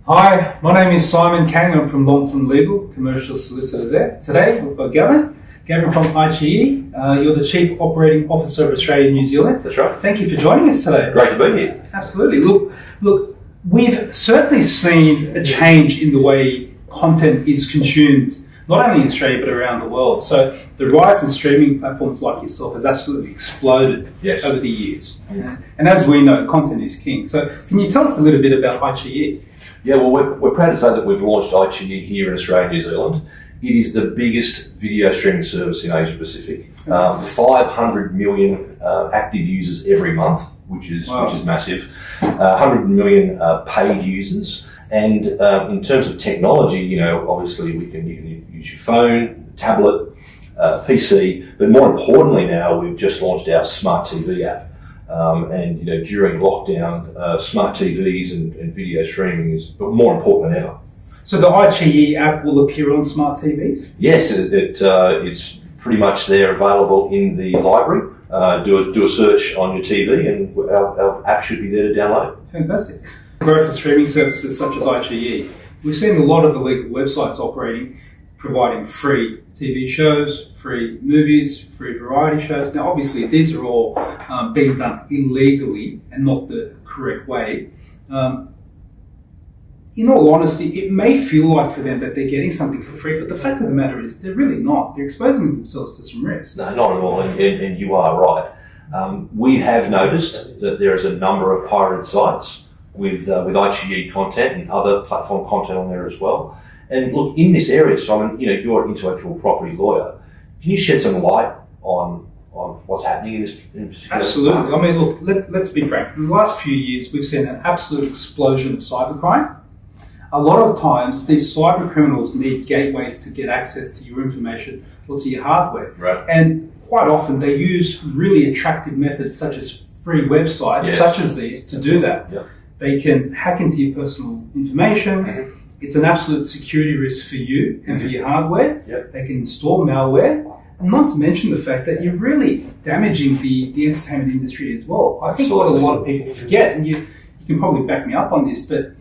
Hi, my name is Simon Kang. I'm from Longton Legal, commercial solicitor there. Today we've got Gavin. Gavin from ICE. You're the Chief Operating Officer of Australia and New Zealand. That's right. Thank you for joining us today. Great to be here. Absolutely. Look, we've certainly seen a change in the way content is consumed, not only in Australia but around the world. So the rise in streaming platforms like yourself has absolutely exploded over the years. And as we know, content is king. So can you tell us a little bit about ICE? Yeah, well, we're proud to say that we've launched ICE here in Australia and New Zealand. It is the biggest video streaming service in Asia Pacific. 500 million active users every month, which is massive. 100 million paid users. And in terms of technology, you know, obviously you can use your phone, tablet, PC, but more importantly now we've just launched our smart TV app. And you know, during lockdown, smart TVs and video streaming is more important than ever. So the ICE app will appear on smart TVs? Yes, it's pretty much there, available in the library. Do a search on your TV, and our app should be there to download. Fantastic. Growth of streaming services such as ICE. We've seen a lot of illegal websites operating, providing free TV shows, free movies, free variety shows. Now, obviously, these are all being done illegally and not the correct way. In all honesty, it may feel like for them that they're getting something for free, but the fact of the matter is they're really not. They're exposing themselves to some risk. No, not at all, and you are right. We have noticed that there is a number of pirated sites with ICE content and other platform content on there as well. And look, in this area, Simon, you know, you're an intellectual property lawyer. Can you shed some light on what's happening in this particular Absolutely. market? I mean, look, let's be frank. In the last few years, we've seen an absolute explosion of cybercrime. A lot of times, these cyber criminals need gateways to get access to your information or to your hardware. Right. And quite often, they use really attractive methods such as free websites, such as these, to do that. Yep. They can hack into your personal information. It's an absolute security risk for you and for your hardware. Yep. They can install malware. And not to mention the fact that you're really damaging the entertainment industry as well. I think what a lot of people forget, and you can probably back me up on this, but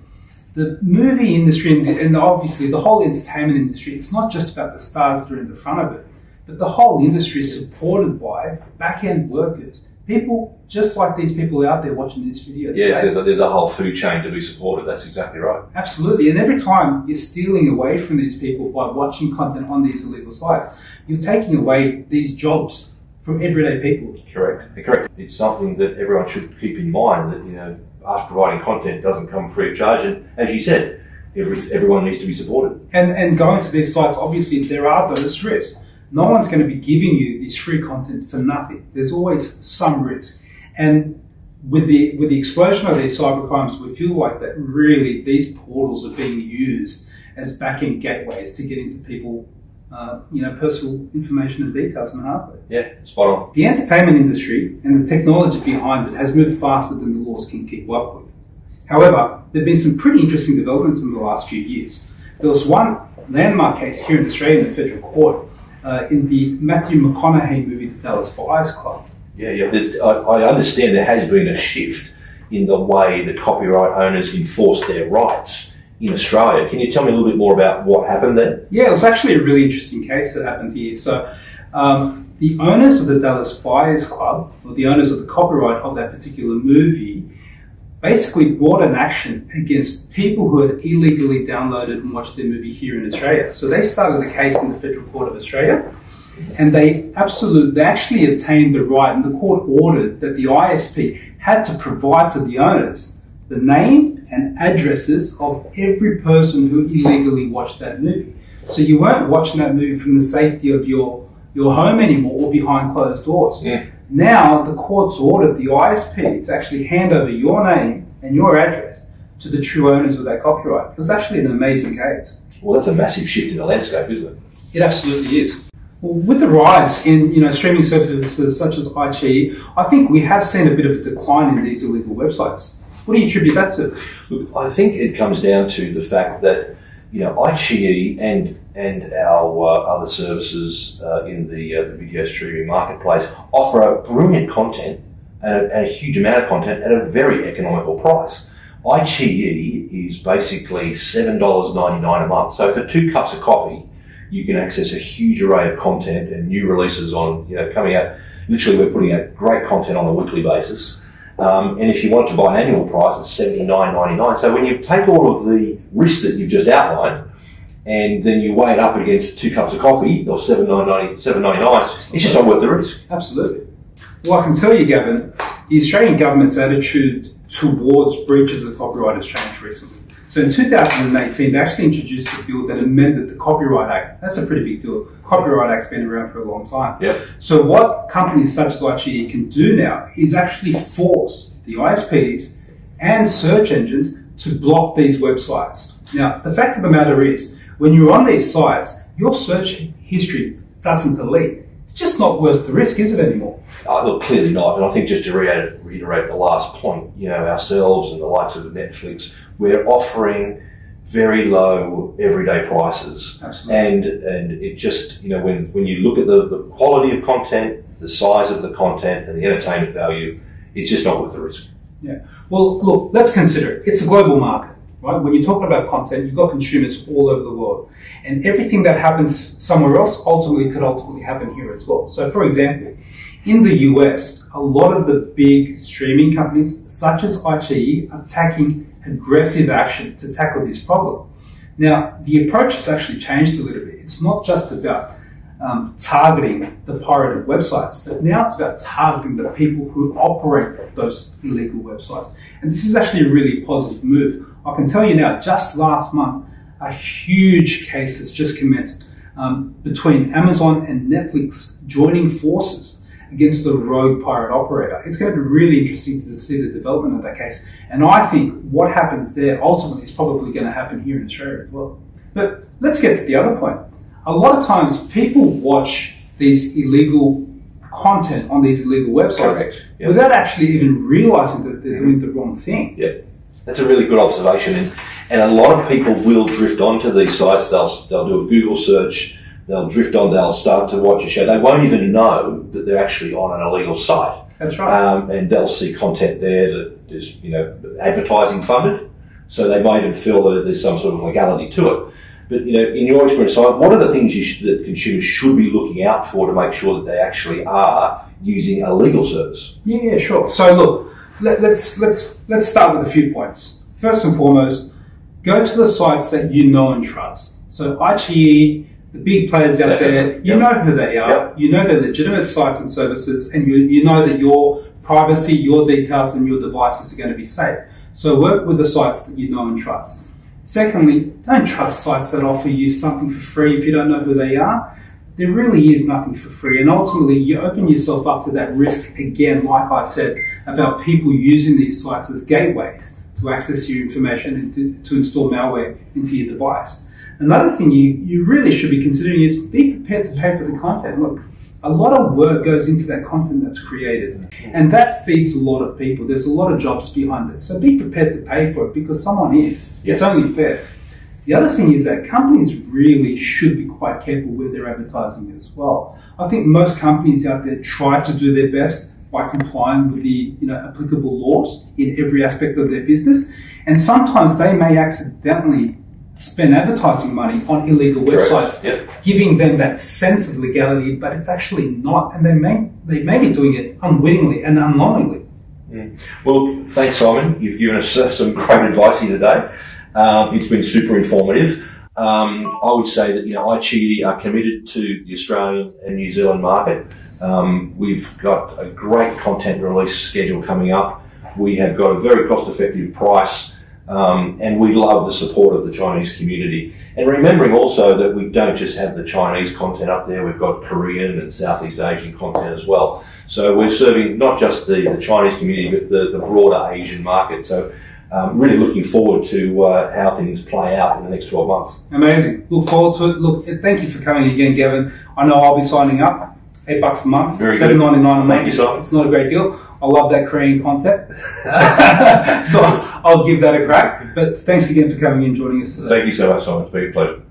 the movie industry and obviously the whole entertainment industry, it's not just about the stars that are in the front of it, but the whole industry is supported by back-end workers. People just like these people out there watching this video today. Yes, there's a whole food chain to be supported. That's exactly right. Absolutely. And every time you're stealing away from these people by watching content on these illegal sites, you're taking away these jobs from everyday people. Correct. It's something that everyone should keep in mind, that, you know, us providing content doesn't come free of charge. And as you said, everyone needs to be supported. And going to these sites, obviously, there are those risks. No one's going to be giving you this free content for nothing. There's always some risk. And with the explosion of these cybercrimes, we feel like that really these portals are being used as back-end gateways to get into people, personal information and details and hardware. Yeah, spot on. The entertainment industry and the technology behind it has moved faster than the laws can keep up with. However, there have been some pretty interesting developments in the last few years. There was one landmark case here in Australia in the federal court in the Matthew McConaughey movie, The Dallas Buyers Club. Yeah. I understand there has been a shift in the way that copyright owners enforce their rights in Australia. Can you tell me a little bit more about what happened there? Yeah, it was actually a really interesting case that happened here. So the owners of the Dallas Buyers Club, or the owners of the copyright of that particular movie, basically brought an action against people who had illegally downloaded and watched their movie here in Australia. So they started a case in the Federal Court of Australia, and they actually obtained the right, and the court ordered that the ISP had to provide to the owners the name and addresses of every person who illegally watched that movie. So you weren't watching that movie from the safety of your home anymore or behind closed doors. Yeah. Now the court's ordered the ISP to actually hand over your name and your address to the true owners of that copyright. It was actually an amazing case. Well, that's a massive shift in the landscape, isn't it? It absolutely is. Well, with the rise in streaming services such as ICE, I think we have seen a bit of a decline in these illegal websites. What do you attribute that to? Look, I think it comes down to the fact that, you know, ICE and our other services in the video streaming marketplace offer brilliant content and a huge amount of content at a very economical price. iQIYI is basically $7.99 a month. So for 2 cups of coffee, you can access a huge array of content and new releases on, coming out. Literally, we're putting out great content on a weekly basis. And if you want to buy an annual price, it's $79.99. So when you take all of the risks that you've just outlined, and then you weigh it up against 2 cups of coffee, or $7.99, it's just not worth the risk. Absolutely. Well, I can tell you, Gavin, the Australian government's attitude towards breaches of copyright has changed recently. So in 2018, they actually introduced a bill that amended the Copyright Act. That's a pretty big deal. Copyright Act's been around for a long time. Yep. So what companies such as iQIYI can do now is actually force the ISPs and search engines to block these websites. Now, the fact of the matter is, when you're on these sites, your search history doesn't delete. It's just not worth the risk, is it anymore? Look, clearly not. And I think just to reiterate the last point, ourselves and the likes of Netflix, we're offering very low everyday prices. Absolutely. And it just, when you look at the quality of content, the size of the content and the entertainment value, it's just not worth the risk. Yeah. Well, look, let's consider it. It's a global market. Right? When you're talking about content, you've got consumers all over the world. And everything that happens somewhere else could ultimately happen here as well. So, for example, in the US, a lot of the big streaming companies, such as iQIYI, are taking aggressive action to tackle this problem. Now, the approach has actually changed a little bit. It's not just about targeting the pirated websites, but now it's about targeting the people who operate those illegal websites. And this is actually a really positive move. I can tell you now, just last month, a huge case has just commenced between Amazon and Netflix joining forces against a rogue pirate operator. It's going to be really interesting to see the development of that case. And I think what happens there ultimately is probably going to happen here in Australia as well. But let's get to the other point. A lot of times people watch these illegal content on these illegal websites without actually even realizing that they're doing the wrong thing. Yeah, that's a really good observation. And a lot of people will drift onto these sites. They'll do a Google search, they'll drift on, they'll start to watch a show. They won't even know that they're actually on an illegal site. That's right. And they'll see content there that is, advertising funded. So they might even feel that there's some sort of legality to it. But, in your experience, what are the things that consumers should be looking out for to make sure that they actually are using a legal service? Yeah, sure. So look, let's start with a few points. First and foremost, go to the sites that you know and trust. So iQIYI, the big players out there, you know who they are, you know they're legitimate sites and services, and you know that your privacy, your details and your devices are going to be safe. So work with the sites that you know and trust. Secondly, don't trust sites that offer you something for free if you don't know who they are. There really is nothing for free, and ultimately you open yourself up to that risk again, like I said, about people using these sites as gateways to access your information and to install malware into your device. Another thing you really should be considering is be prepared to pay for the content. Look, a lot of work goes into that content that's created, and that feeds a lot of people. There's a lot of jobs behind it, so be prepared to pay for it because someone is. It's only fair. The other thing is that companies really should be quite careful with their advertising as well. I think most companies out there try to do their best by complying with the applicable laws in every aspect of their business, and sometimes they may accidentally spend advertising money on illegal websites, giving them that sense of legality, but it's actually not, and they may be doing it unwittingly and unknowingly. Well, thanks, Simon. You've given us some great advice here today. It's been super informative. I would say that iQIYI are committed to the Australian and New Zealand market. We've got a great content release schedule coming up. We have got a very cost-effective price. And we love the support of the Chinese community. And remembering also that we don't just have the Chinese content up there, we've got Korean and Southeast Asian content as well. So we're serving not just the Chinese community, but the broader Asian market. So really looking forward to how things play out in the next 12 months. Amazing. Look forward to it. Look, thank you for coming again, Gavin. I know I'll be signing up. $8 a month, $7.99 a month. Thank you, Simon. It's not a great deal. I love that Korean content. So I'll give that a crack. But thanks again for coming and joining us today. Thank you so much, Simon. It's been a pleasure.